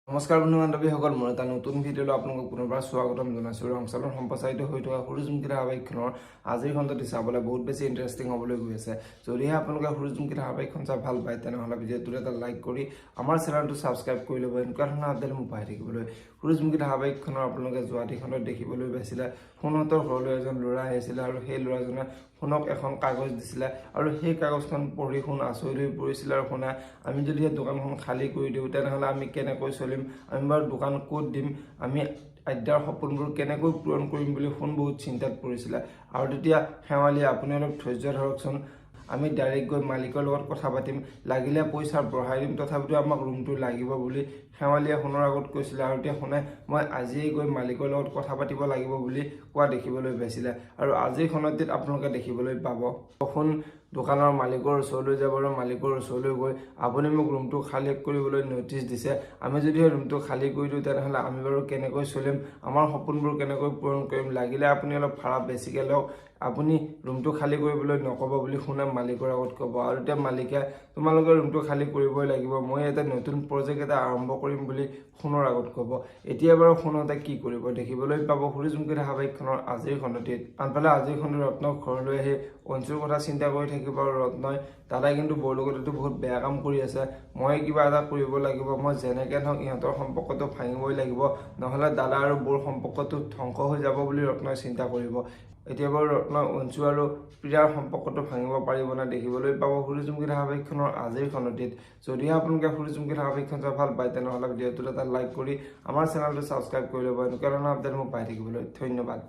নমস্কাৰ বন্ধু বান্ধৱীসকল, মই এটা নতুন ভিডিঅ'লৈ আপোনালোকক পুনৰবাৰ স্বাগতম জনাইছোঁ। ৰংচালত সম্প্ৰচাৰিত হৈ থকা সূৰুযমুখী ধাৰাবাহিকখনৰ আজিৰ খণ্ডটি চাবলৈ বহুত বেছি ইণ্টাৰেষ্টিং হ'বলৈ গৈ আছে। যদিহে আপোনালোকে সূৰুযমুখী ধাৰাবাহিকখন চাই ভাল পায়, তেনেহ'লে ভিডিঅ'টোত এটা লাইক কৰি আমাৰ চেনেলটো ছাবস্ক্ৰাইব কৰি ল'ব, এনেকুৱা ধৰণৰ আপডেট মোক পাই থাকিবলৈ। সূৰুযমুখী ধাৰাবাহিকখনৰ আপোনালোকে যোৱা দিখনত দেখিবলৈ পাইছিলে সোণহঁতৰ ঘৰলৈ এজন ল'ৰা আহিছিলে আৰু সেই ল'ৰাজনে সোণক এখন কাগজ দিছিলে আৰু সেই কাগজখন পঢ়ি সোণ আচৰিত হৈ পৰিছিলে আৰু সোণে আমি যদি সেই দোকানখন খালী কৰি দিওঁ তেনেহ'লে আমি কেনেকৈ চলিম, আমি বাৰু দোকান ক'ত দিম, আমি আদ্যাৰ সপোনবোৰ কেনেকৈ পূৰণ কৰিম বুলি সোণ বহুত চিন্তাত পৰিছিলে। আৰু তেতিয়া শেৱালীয়ে আপুনি অলপ ধৈৰ্য ধৰকচোন, আমি ডাইৰেক্ট গৈ মালিকৰ লগত কথা পাতিম, লাগিলে পইচা বঢ়াই দিম, তথাপিতো আমাক ৰুমটো লাগিব বুলি শেৱালীয়ে সোণৰ আগত কৈছিলে। আৰু এতিয়া সোণে মই আজিয়েই গৈ মালিকৰ লগত কথা পাতিব লাগিব বুলি কোৱা দেখিবলৈ পাইছিলে। আৰু আজিৰ খণ্ডটিত আপোনালোকে দেখিবলৈ পাব সোণ দোকানৰ মালিকৰ ওচৰলৈ যাব আৰু মালিকৰ ওচৰলৈ গৈ আপুনি মোক ৰুমটো খালী কৰিবলৈ ন'টিচ দিছে, আমি যদি সেই ৰুমটো খালী কৰি দিওঁ তেনেহ'লে আমি বাৰু কেনেকৈ চলিম, আমাৰ সপোনবোৰ কেনেকৈ পূৰণ কৰিম, লাগিলে আপুনি অলপ ভাড়া বেছিকৈ লওক, আপুনি ৰুমটো খালী কৰিবলৈ নক'ব বুলি সোণে মালিকৰ আগত ক'ব। আৰু এতিয়া মালিকে তোমালোকে ৰুমটো খালী কৰিবই লাগিব, মই এটা নতুন প্ৰজেক্ট এটা আৰম্ভ কৰিম বুলি সোণৰ আগত ক'ব। এতিয়া বাৰু সোণতে কি কৰিব দেখিবলৈ পাব সূৰুযমুখী ধাৰাবাহিকখনৰ আজিৰ খণ্ডটিত। আনফালে আজিৰ খণ্ডত ৰত্নক ঘৰলৈ আহি অঞ্চুৰ কথা চিন্তা কৰি থাকিব আৰু ৰত্নই দাদাই কিন্তু বৰ লগতো বহুত বেয়া কাম কৰি আছে, মই কিবা এটা কৰিব লাগিব, মই যেনেকৈ নহওক ইহঁতৰ সম্পৰ্কটো ভাঙিবই লাগিব, নহ'লে দাদা আৰু বৰ সম্পৰ্কটো ধ্বংস হৈ যাব বুলি ৰত্নই চিন্তা কৰিব। এতিয়া বাৰু ৰত্নই অঞ্চু আৰু প্ৰিয়াৰ সম্পৰ্কটো ভাঙিব পাৰিবনে দেখিবলৈ পাব সূৰুযমুখী ধাৰাবাহিকখনৰ আজিৰ খণ্ডটিত। যদিহে আপোনালোকে সূৰুযমুখী ধাৰাবাহিকখন চাই ভাল পায়, তেনেহ'লে ভিডিঅ'টোত এটা লাইক কৰি আমাৰ চেনেলটো ছাবস্ক্ৰাইব কৰি ল'ব, এনেকুৱা ধৰণৰ আপডেট মোক পাই থাকিবলৈ। ধন্যবাদ।